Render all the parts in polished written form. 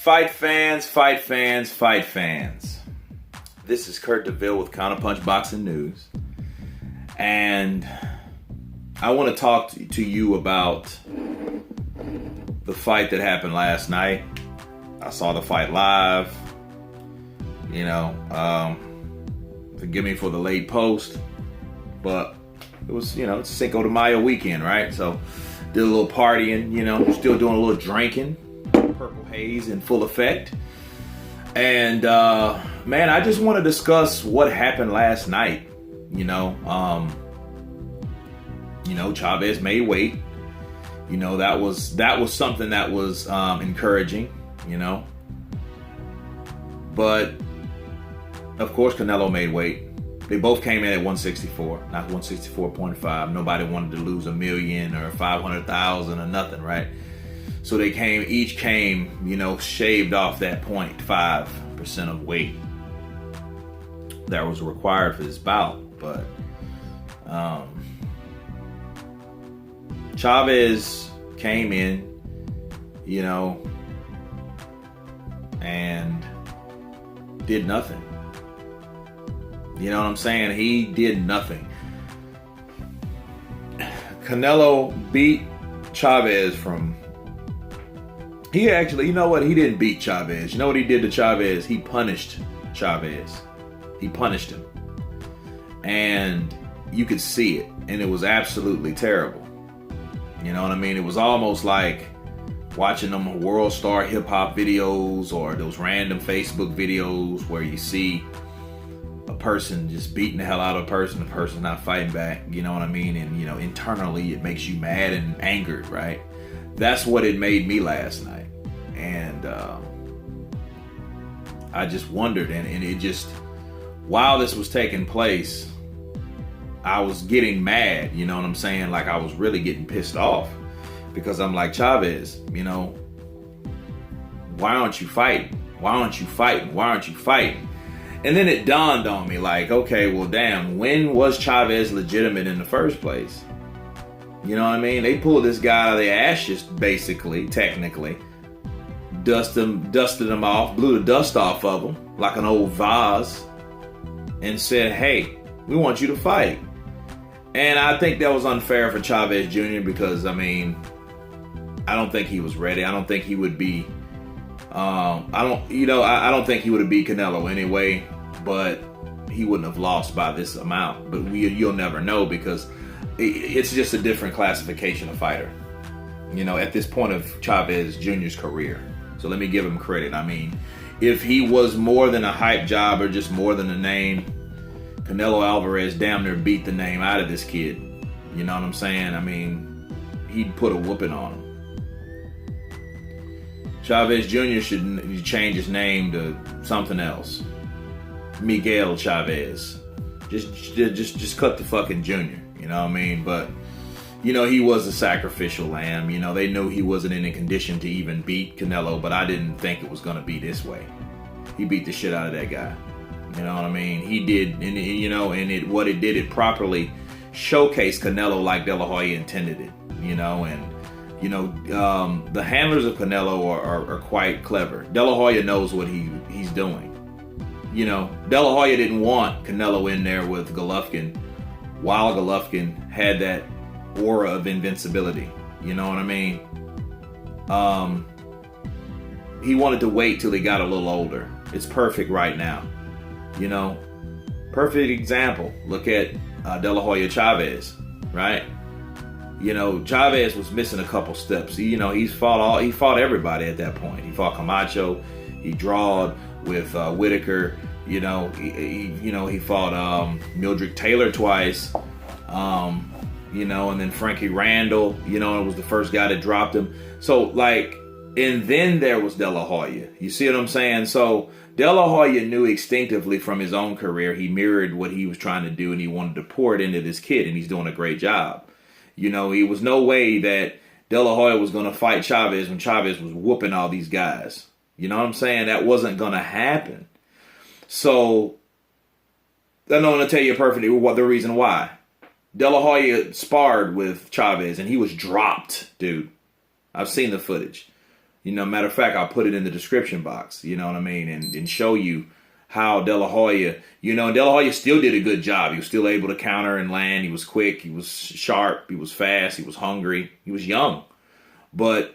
Fight fans, fight fans, fight fans. This is Kurt DeVille with Counterpunch Boxing News. And I want to talk to you about the fight that happened last night. I saw the fight live. Forgive me for the late post, but it was, it's Cinco de Mayo weekend, right? So did a little partying, still doing a little drinking. Purple haze in full effect. And man, I just want to discuss what happened last night. Chavez made weight. That was something that was encouraging, But of course Canelo made weight. They both came in at 164, not 164.5. Nobody wanted to lose $1 million or 500,000 or nothing, right? So they each came, shaved off that 0.5% of weight that was required for this bout. But Chavez came in, and did nothing. You know what I'm saying? He did nothing. Canelo beat Chavez he didn't beat Chavez. You know what he did to Chavez? He punished Chavez. He punished him. And you could see it. And it was absolutely terrible. You know what I mean? It was almost like watching them world star hip hop videos or those random Facebook videos where you see a person just beating the hell out of a person, the person not fighting back. You know what I mean? And, internally it makes you mad and angered, right? That's what it made me last night. And I just wondered, and it just, while this was taking place, I was getting mad, you know what I'm saying? Like I was really getting pissed off because I'm like, Chavez, why aren't you fighting? Why aren't you fighting? Why aren't you fighting? And then it dawned on me like, okay, well, damn, when was Chavez legitimate in the first place? You know what I mean? They pulled this guy out of the ashes, basically, technically. Dusted him off, blew the dust off of him like an old vase, and said, hey, we want you to fight. And I think that was unfair for Chavez Jr. because, I don't think he was ready. I don't think he would be, I don't think he would have beat Canelo anyway, but he wouldn't have lost by this amount. But you'll never know because it's just a different classification of fighter, at this point of Chavez Jr.'s career. So let me give him credit. If he was more than a hype job or just more than a name, Canelo Alvarez damn near beat the name out of this kid. You know what I'm saying? He'd put a whooping on him. Chavez Jr. should change his name to something else. Miguel Chavez. Just cut the fucking Junior. You know what I mean? But, he was a sacrificial lamb. They knew he wasn't in a condition to even beat Canelo, but I didn't think it was going to be this way. He beat the shit out of that guy. You know what I mean? He did, and it properly showcased Canelo like De La Hoya intended it. The handlers of Canelo are quite clever. De La Hoya knows what he's doing. De La Hoya didn't want Canelo in there with Golovkin while Golovkin had that aura of invincibility. You know what I mean? He wanted to wait till he got a little older. It's perfect right now. Perfect example. Look at De La Hoya Chavez, right? Chavez was missing a couple steps. He fought everybody at that point. He fought Camacho. He drawed with Whitaker. He fought Mildred Taylor twice. And then Frankie Randall, it was the first guy that dropped him. So, and then there was De La Hoya. You see what I'm saying? So, De La Hoya knew instinctively from his own career, he mirrored what he was trying to do, and he wanted to pour it into this kid, and he's doing a great job. It was no way that De La Hoya was going to fight Chavez when Chavez was whooping all these guys. You know what I'm saying? That wasn't going to happen. So, I'm going to tell you perfectly the reason why. De La Hoya sparred with Chavez, and he was dropped, dude. I've seen the footage. Matter of fact, I'll put it in the description box, you know what I mean, and show you how De La Hoya, and De La Hoya still did a good job. He was still able to counter and land. He was quick. He was sharp. He was fast. He was hungry. He was young. But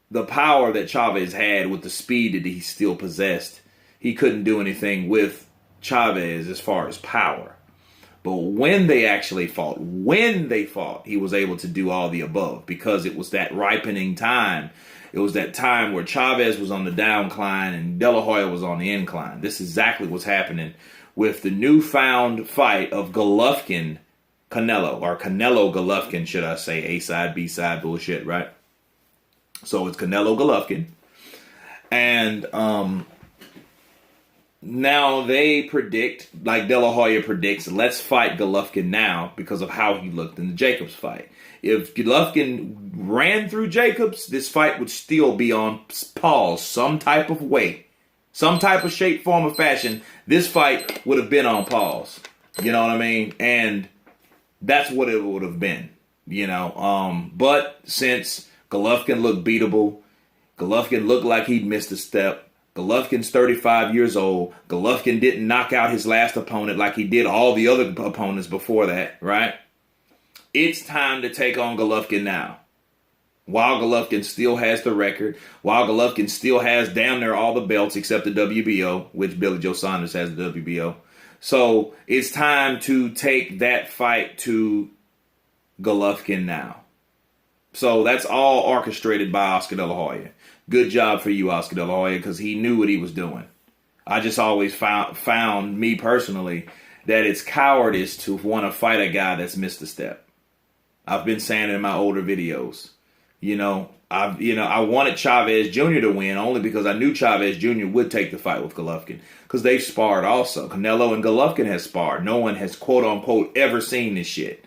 the power that Chavez had with the speed that he still possessed, he couldn't do anything with Chavez as far as power. But when they actually fought, he was able to do all the above because it was that ripening time. It was that time where Chavez was on the downcline and De La Hoya was on the incline. This is exactly what's happening with the newfound fight of Golovkin, Canelo, or Canelo Golovkin, should I say, A side, B side bullshit, right? So it's Canelo Golovkin. And now they predict, like De La Hoya predicts, let's fight Golovkin now because of how he looked in the Jacobs fight. If Golovkin ran through Jacobs, this fight would still be on pause some type of way. Some type of shape, form, or fashion. This fight would have been on pause. You know what I mean? And that's what it would have been. But since Golovkin looked beatable, Golovkin looked like he'd missed a step, Golovkin's 35 years old, Golovkin didn't knock out his last opponent like he did all the other opponents before that, right? It's time to take on Golovkin now. While Golovkin still has the record, while Golovkin still has damn near all the belts except the WBO, which Billy Joe Saunders has the WBO. So it's time to take that fight to Golovkin now. So that's all orchestrated by Oscar De La Hoya. Good job for you, Oscar De La Hoya, because he knew what he was doing. I just always found me personally, that it's cowardice to want to fight a guy that's missed a step. I've been saying it in my older videos. I wanted Chavez Jr. to win only because I knew Chavez Jr. would take the fight with Golovkin because they've sparred also. Canelo and Golovkin has sparred. No one has quote unquote ever seen this shit.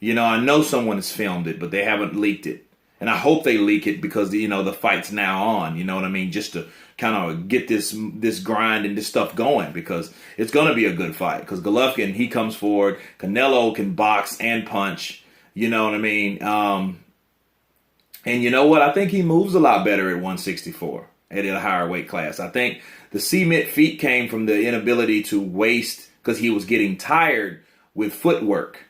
I know someone has filmed it, but they haven't leaked it. And I hope they leak it because, the fight's now on, you know what I mean? Just to kind of get this grind and this stuff going because it's going to be a good fight. Because Golovkin, he comes forward. Canelo can box and punch. You know what I mean? And you know what? I think he moves a lot better at 164 at a higher weight class. I think the cement feet came from the inability to waste because he was getting tired with footwork.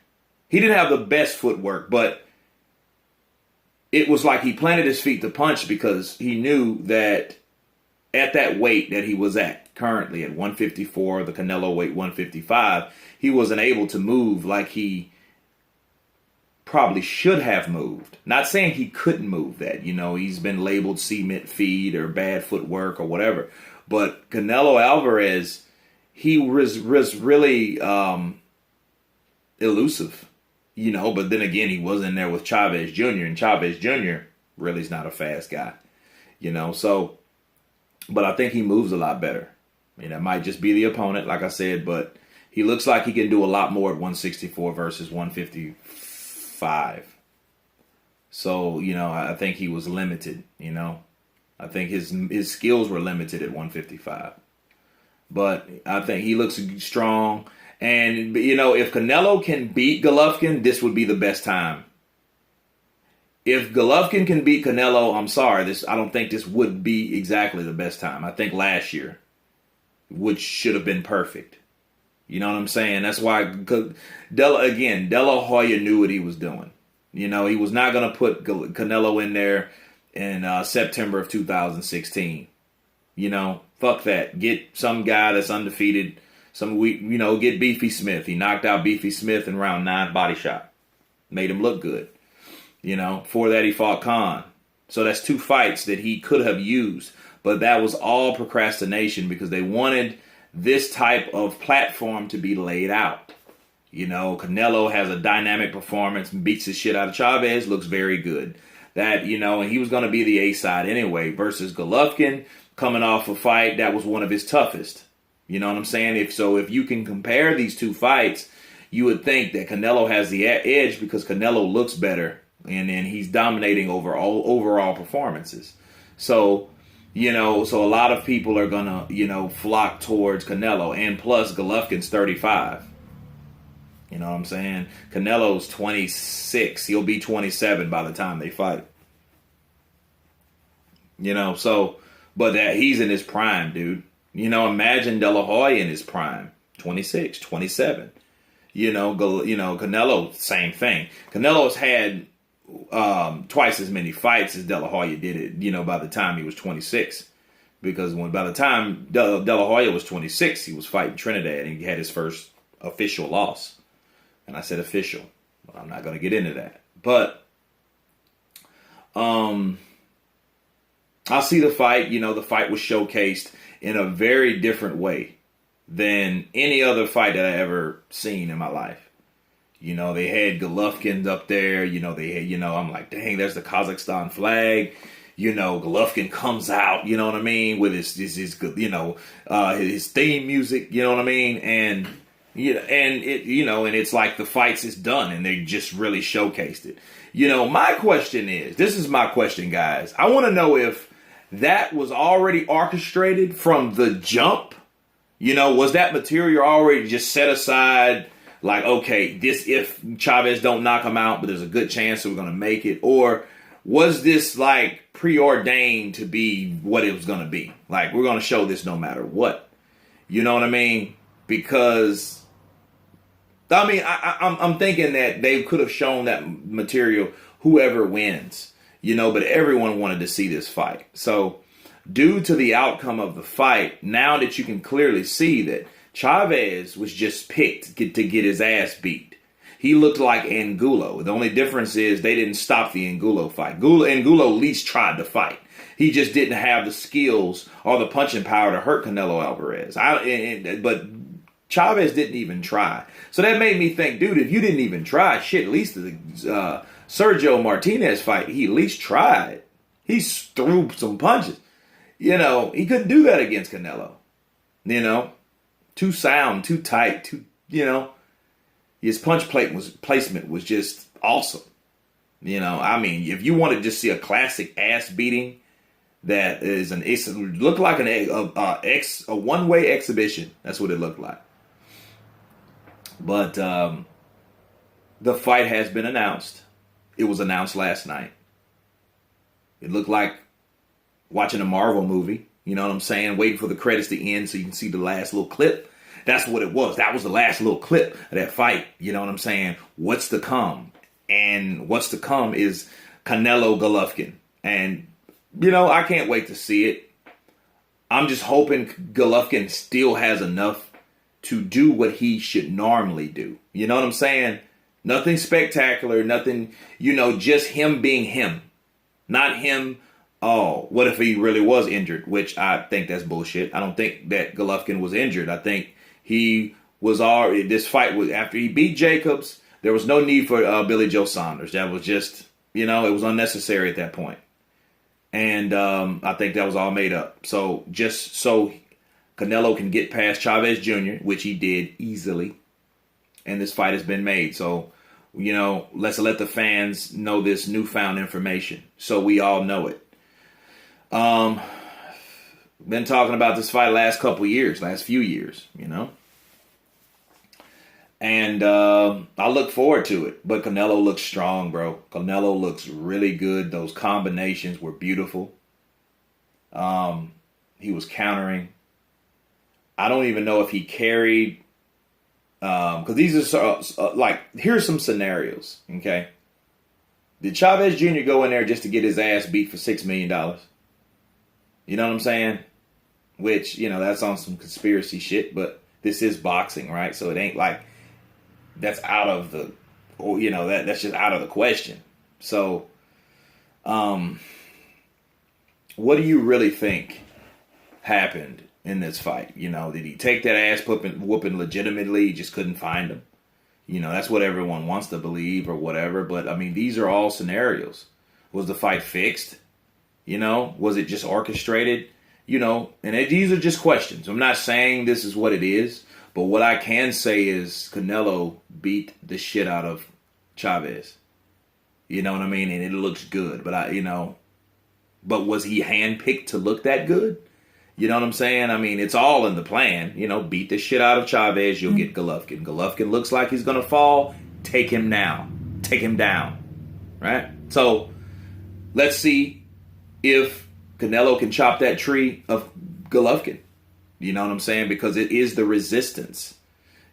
He didn't have the best footwork, but it was like he planted his feet to punch because he knew that at that weight that he was at currently at 154, the Canelo weight 155, he wasn't able to move like he probably should have moved. Not saying he couldn't move that. He's been labeled cement feet or bad footwork or whatever. But Canelo Alvarez, he was really elusive. But then again, he was in there with Chavez Jr. And Chavez Jr. really is not a fast guy. So, but I think he moves a lot better. It might just be the opponent, like I said, but he looks like he can do a lot more at 164 versus 155. So, I think he was limited, I think his skills were limited at 155. But I think he looks strong. And, if Canelo can beat Golovkin, this would be the best time. If Golovkin can beat Canelo, I'm sorry, I don't think this would be exactly the best time. I think last year, which should have been perfect. You know what I'm saying? That's why, De La Hoya knew what he was doing. He was not going to put Canelo in there in September of 2016. Fuck that. Get some guy that's undefeated. Get Beefy Smith. He knocked out Beefy Smith in round 9 body shot. Made him look good. Before that he fought Khan. So that's 2 fights that he could have used. But that was all procrastination because they wanted this type of platform to be laid out. Canelo has a dynamic performance and beats the shit out of Chavez, looks very good. That, and he was going to be the A side anyway versus Golovkin coming off a fight that was one of his toughest. You know what I'm saying? If you can compare these 2 fights, you would think that Canelo has the edge because Canelo looks better and then he's dominating over overall performances. So, so a lot of people are going to, flock towards Canelo. And plus, Golovkin's 35. You know what I'm saying? Canelo's 26. He'll be 27 by the time they fight. But that he's in his prime, dude. Imagine De La Hoya in his prime, 26, 27. Canelo, same thing. Canelo's had twice as many fights as De La Hoya did it, by the time he was 26. Because by the time De La Hoya was 26, he was fighting Trinidad and he had his first official loss. And I said official, but I'm not going to get into that. But I see the fight. The fight was showcased in a very different way than any other fight that I ever seen in my life. They had Golovkin up there. I'm like, dang, there's the Kazakhstan flag. Golovkin comes out, you know what I mean, with his his theme music, you know what I mean, and it's like the fights is done, and they just really showcased it. My question is, this is my question, guys. I want to know if that was already orchestrated from the jump. Was that material already just set aside? Like, okay, this if Chavez don't knock him out, but there's a good chance that we're gonna make it, or was this like preordained to be what it was gonna be? Like, we're gonna show this no matter what. You know what I mean? Because I'm thinking that they could have shown that material whoever wins, but everyone wanted to see this fight. So due to the outcome of the fight, now that you can clearly see that Chavez was just picked to get his ass beat. He looked like Angulo. The only difference is they didn't stop the Angulo fight. Angulo at least tried to fight. He just didn't have the skills or the punching power to hurt Canelo Alvarez. But Chavez didn't even try. So that made me think, dude, if you didn't even try, shit, at least the Sergio Martinez fight, he at least tried. He threw some punches. He couldn't do that against Canelo. Too sound, too tight, his punch placement was just awesome. If you want to just see a classic ass beating, that is it looked like a one-way exhibition. That's what it looked like. But the fight has been announced. It was announced last night. It looked like watching a Marvel movie. You know what I'm saying? Waiting for the credits to end so you can see the last little clip. That's what it was. That was the last little clip of that fight. You know what I'm saying? What's to come? And what's to come is Canelo Golovkin. And, I can't wait to see it. I'm just hoping Golovkin still has enough to do what he should normally do. You know what I'm saying? Nothing spectacular, nothing, just him being him. Not him, what if he really was injured? Which I think that's bullshit. I don't think that Golovkin was injured. I think he was already, this fight was, after he beat Jacobs, there was no need for Billy Joe Saunders. That was just, it was unnecessary at that point. And I think that was all made up. So just so Canelo can get past Chavez Jr., which he did easily, and this fight has been made. So, let's let the fans know this newfound information so we all know it. Been talking about this fight last few years, And I look forward to it. But Canelo looks strong, bro. Canelo looks really good. Those combinations were beautiful. He was countering. I don't even know if he carried. Because these are here's some scenarios, okay? Did Chavez Jr. go in there just to get his ass beat for $6 million? You know what I'm saying? Which, that's on some conspiracy shit, but this is boxing, right? So it ain't like that's out of the, that's just out of the question. So, what do you really think happened in this fight? Did he take that ass whooping legitimately? He just couldn't find him. That's what everyone wants to believe or whatever. But, these are all scenarios. Was the fight fixed? Was it just orchestrated? And these are just questions. I'm not saying this is what it is. But what I can say is Canelo beat the shit out of Chavez. You know what I mean? And it looks good. But, but was he handpicked to look that good? You know what I'm saying? It's all in the plan. Beat the shit out of Chavez, you'll get Golovkin. Golovkin looks like he's going to fall. Take him now. Take him down. Right? So, let's see if Canelo can chop that tree of Golovkin. You know what I'm saying? Because it is the resistance.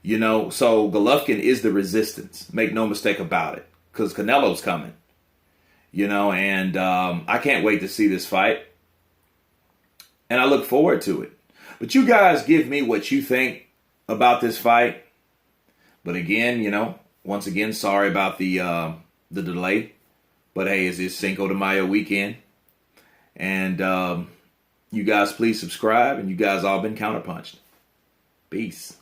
You know, so Golovkin is the resistance. Make no mistake about it. Because Canelo's coming. You know, and I can't wait to see this fight. And I look forward to it. But you guys give me what you think about this fight. But again, you know, once again, sorry about the delay. But hey, it's Cinco de Mayo weekend. And you guys please subscribe. And you guys all been counterpunched. Peace.